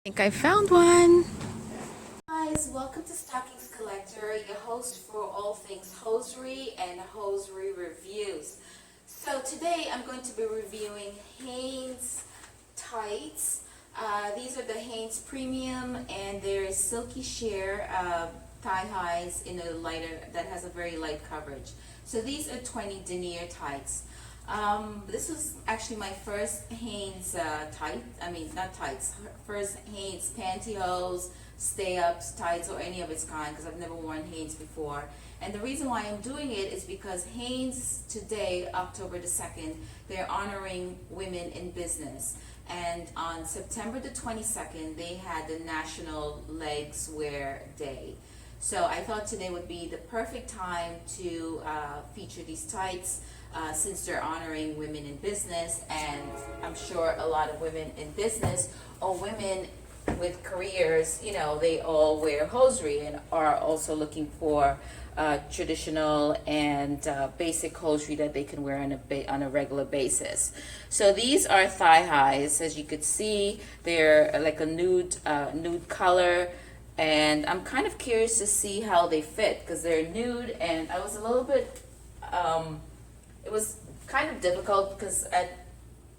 Think I found one. Guys, welcome to Stockings Collector, your host for all things hosiery and hosiery reviews. So today I'm going to be reviewing Hanes tights. These are the Hanes Premium, and they're silky sheer thigh highs in a lighter that has a very light coverage. So these are 20 denier tights. This was actually my first Hanes not tights, first Hanes pantyhose, stay-ups, tights, or any of its kind, because I've never worn Hanes before. And the reason why I'm doing it is because Hanes today, October the 2nd, they're honoring women in business. And on September the 22nd, they had the National Legs Wear Day. So I thought today would be the perfect time to feature these tights. Since they're honoring women in business, and I'm sure a lot of women in business or women with careers, they all wear hosiery and are also looking for traditional and basic hosiery that they can wear on a regular basis. So these are thigh highs. As you could see, they're like a nude color. And I'm kind of curious to see how they fit because they're nude, and I was a little bit it was kind of difficult because at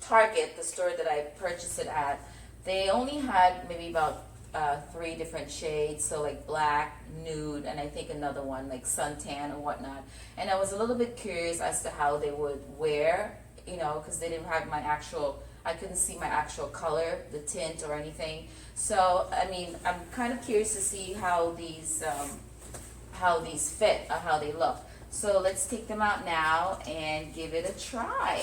Target, the store that I purchased it at, they only had maybe about 3 different shades, so like black, nude, and I think another one like suntan or whatnot. And I was a little bit curious as to how they would wear, because they didn't have I couldn't see my actual color, the tint or anything. So, I'm kind of curious to see how these fit, or how they look. So let's take them out now and give it a try.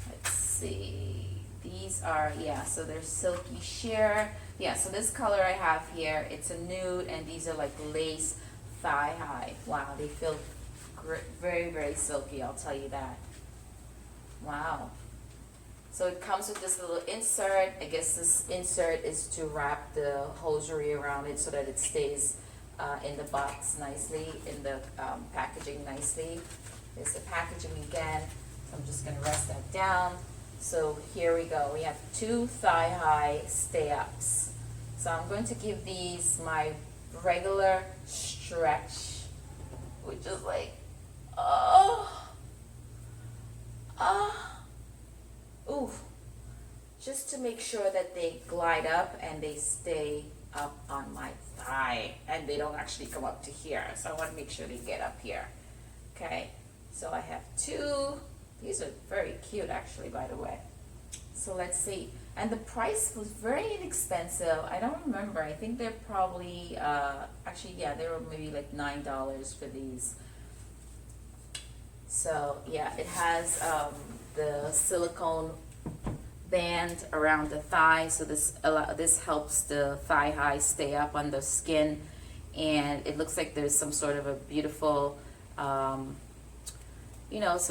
Let's see. These are, so they're silky sheer. Yeah, so this color I have here, it's a nude, and these are like lace thigh high. Wow, they feel very, very silky, I'll tell you that. Wow. So it comes with this little insert. I guess this insert is to wrap the hosiery around it so that it stays in the box nicely, in the packaging nicely. There's the packaging again. So I'm just going to rest that down. So here we go. We have 2 thigh-high stay-ups. So I'm going to give these my regular stretch, which is like, oof, just to make sure that they glide up and they stay up on my thigh and they don't actually come up to here. So I want to make sure they get up here. Okay, so I have 2. These are very cute actually, by the way. So let's see. And the price was very inexpensive. I don't remember. I think they're probably, they were maybe like $9 for these. So yeah, it has the silicone band around the thigh, so this helps the thigh high stay up on the skin, and it looks like there's some sort of a beautiful, some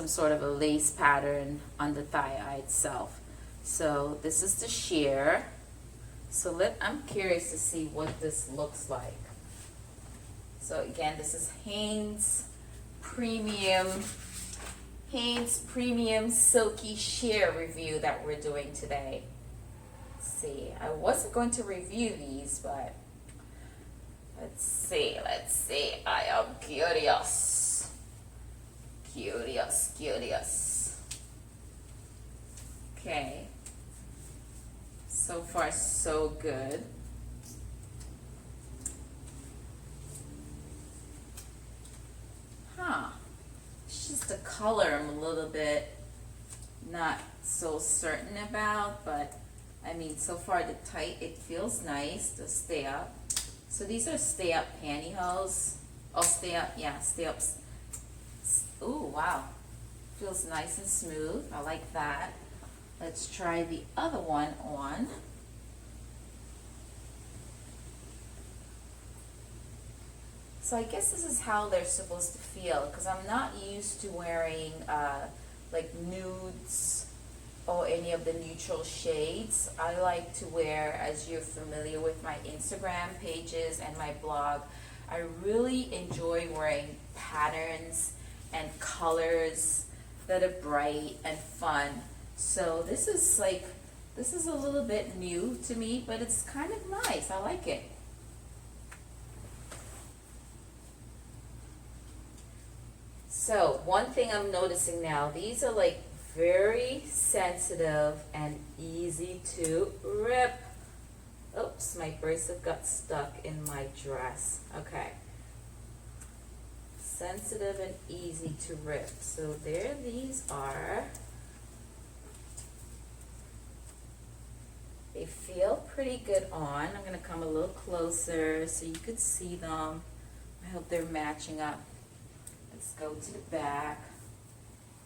sort of a lace pattern on the thigh high itself. So this is the sheer. So I'm curious to see what this looks like. So again, this is Hanes Premium Silky Sheer review that we're doing today. Let's see. I wasn't going to review these, but let's see. I am curious. Curious. Okay. So far, so good. It's just the color I'm a little bit not so certain about, but so far the tight, it feels nice to stay up. So these are stay up pantyhose. Oh, stay ups. Ooh, wow. Feels nice and smooth. I like that. Let's try the other one on. So I guess this is how they're supposed to feel, because I'm not used to wearing like nudes or any of the neutral shades. I like to wear, as you're familiar with my Instagram pages and my blog, I really enjoy wearing patterns and colors that are bright and fun. So this is like, this is a little bit new to me, but it's kind of nice. I like it. So one thing I'm noticing now, these are like very sensitive and easy to rip. Oops, my bracelet got stuck in my dress. Okay. Sensitive and easy to rip. So there these are. They feel pretty good on. I'm gonna come a little closer so you could see them. I hope they're matching up. Let's go to the back.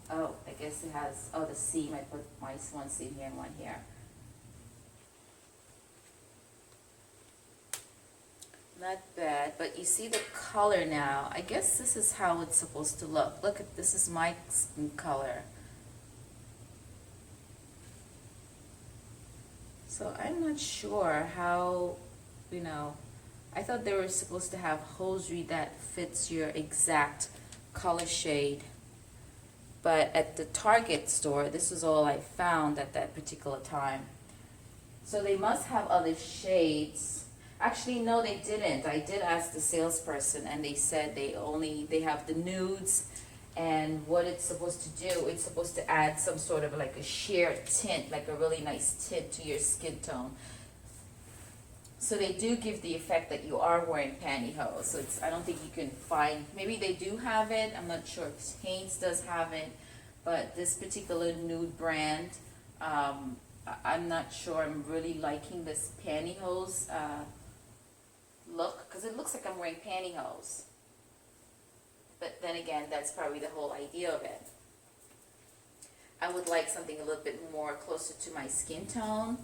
Oh, I guess it has, oh, the seam. I put my one seam here and one here. Not bad, but you see the color now. I guess this is how it's supposed to look. Look at, this is my skin color. So I'm not sure how, you know, I thought they were supposed to have hosiery that fits your exact color shade. But at the Target store, this is all I found at that particular time. So they must have other shades. Actually, no, they didn't. I did ask the salesperson, and they said they have the nudes, and what it's supposed to do, it's supposed to add some sort of like a sheer tint, like a really nice tint to your skin tone. So they do give the effect that you are wearing pantyhose. So I don't think you can find, maybe they do have it. I'm not sure if Hanes does have it, but this particular nude brand, I'm not sure. I'm really liking this pantyhose look, because it looks like I'm wearing pantyhose. But then again, that's probably the whole idea of it. I would like something a little bit more closer to my skin tone.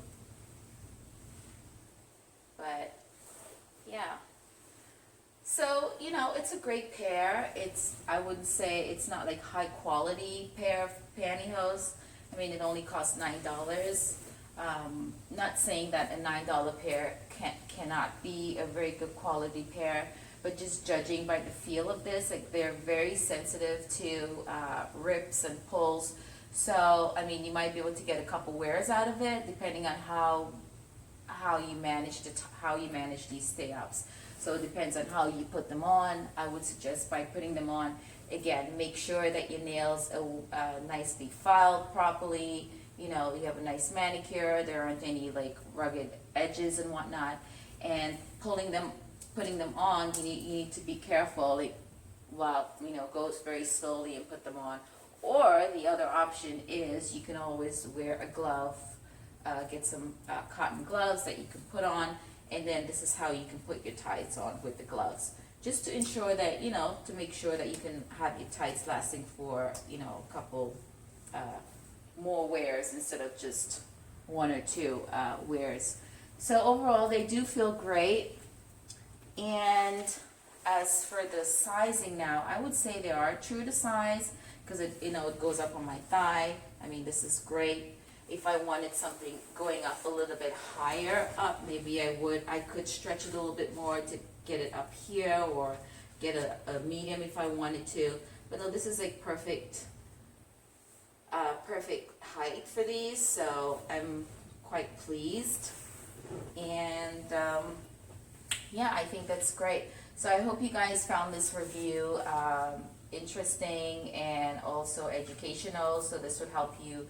But yeah. So, you know, it's a great pair. I wouldn't say it's not like high quality pair of pantyhose. I mean, it only costs $9. Not saying that a $9 pair cannot be a very good quality pair, but just judging by the feel of this, like they're very sensitive to rips and pulls. So, I mean, you might be able to get a couple wears out of it, depending on how you manage these stay-ups. So it depends on how you put them on. I would suggest by putting them on, again, make sure that your nails are nicely filed properly. You know, you have a nice manicure. There aren't any like rugged edges and whatnot. And putting them on, you need to be careful. Like, well, you know, go very slowly and put them on. Or the other option is you can always wear a glove. Get some cotton gloves that you can put on, and then this is how you can put your tights on with the gloves, just to ensure that, you know, to make sure that you can have your tights lasting for, you know, a couple more wears instead of just one or two wears. So overall, they do feel great. And as for the sizing now, I would say they are true to size, because it, you know, it goes up on my thigh. I mean, this is great. If I wanted something going up a little bit higher up, maybe I could stretch it a little bit more to get it up here, or get a medium if I wanted to. But no, this is like perfect height for these, so I'm quite pleased. And yeah, I think that's great. So I hope you guys found this review interesting and also educational. So this would help you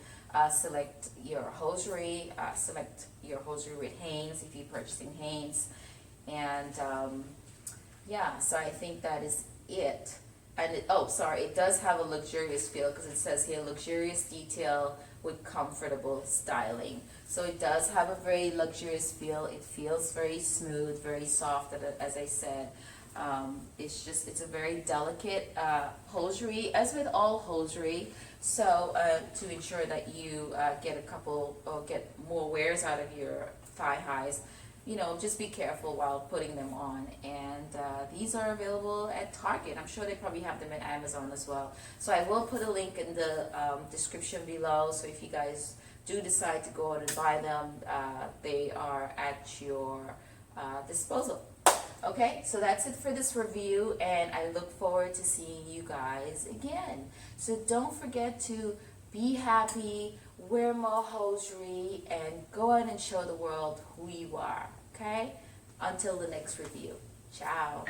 select your hosiery, with Hanes if you're purchasing Hanes. And yeah, so I think that is it. And it does have a luxurious feel, because it says here luxurious detail with comfortable styling. So it does have a very luxurious feel. It feels very smooth, very soft, as I said. It's a very delicate hosiery, as with all hosiery. So to ensure that you get a couple or get more wears out of your thigh highs, you know, just be careful while putting them on. And these are available at Target. I'm sure they probably have them at Amazon as well. So I will put a link in the description below. So if you guys do decide to go out and buy them, they are at your disposal. Okay, so that's it for this review, and I look forward to seeing you guys again. So don't forget to be happy, wear more hosiery, and go out and show the world who you are. Okay? Until the next review. Ciao.